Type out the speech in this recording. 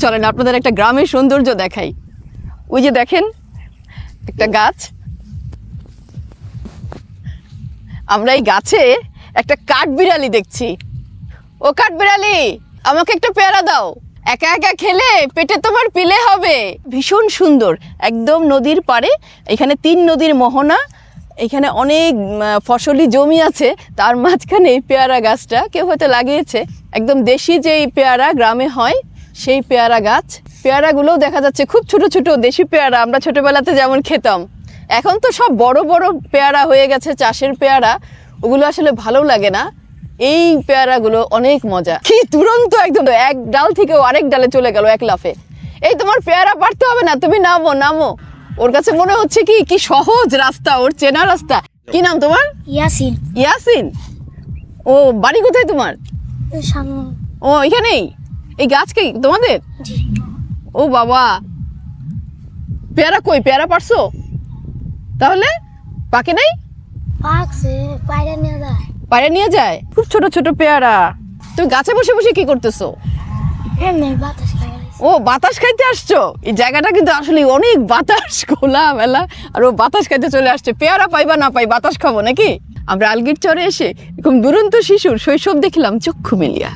চলেন আপনাদের একটা গ্রামের সৌন্দর্য দেখাই। ওই যে দেখেন একটা গাছ, আমরা এই গাছে একটা কাঠবিড়ালি দেখছি। ও কাঠবিড়ালি, আমাকে একটা পেয়ারা দাও, একা একা খেলে পেটে তোমার পিলে হবে। ভীষণ সুন্দর, একদম নদীর পাড়ে, এখানে 3 নদীর মোহনা, এখানে অনেক ফসলি জমি আছে, তার মাঝখানে এই পেয়ারা গাছটা কেউ হয়তো লাগিয়েছে। একদম দেশি যেই পেয়ারা গ্রামে হয় সেই পেয়ারা গাছ। পেয়ারাগুলোও দেখা যাচ্ছে খুব ছোট ছোট দেশি পেয়ারা, আমরা ছোটবেলাতে যেমন খেতাম। এখন তো সব বড় বড় পেয়ারা হয়ে গেছে, চাষের পেয়ারা, ওগুলো আসলে ভালো লাগে না। এই পেয়ারাগুলো অনেক মজা, কি তুরন্ত একদম এক ডাল থেকে আরেক ডালে চলে গেল এক লাফে। এই তোমার পেয়ারা পারতে হবে না, তুমি নামো নামো। ওর কাছে মনে হচ্ছে কি সহজ রাস্তা, ওর চেনা রাস্তা। কি নাম তোমার? ইয়াসিন। ইয়াসিন, ও বাড়ি কোথায় তোমার? সামনে। ও এখানেই, এই গাছ কি তোমাদের? জি। ও বাবা, পেয়ারা কই, পেয়ারা পারছো? তাহলে পাকে নাই? পাকছে, বাইরে নিয়ে যায়। বাইরে নিয়ে যায়, খুব ছোট ছোট পেয়ারা। তুমি গাছে বসে বসে কি করতেছো? এমনি বাতাস খাই। ও বাতাস খাইতে আসছো? এই জায়গাটা কিন্তু আসলে অনেক বাতাস, খোলা মেলা, আর ও বাতাস খাইতে চলে আসছে। পেয়ারা পাইবা না পাই বাতাস খাবো নাকি? আমরা আলগির চরে এসে এরকম দুরন্ত শিশুর শৈশব দেখলাম চক্ষু মেলিয়া।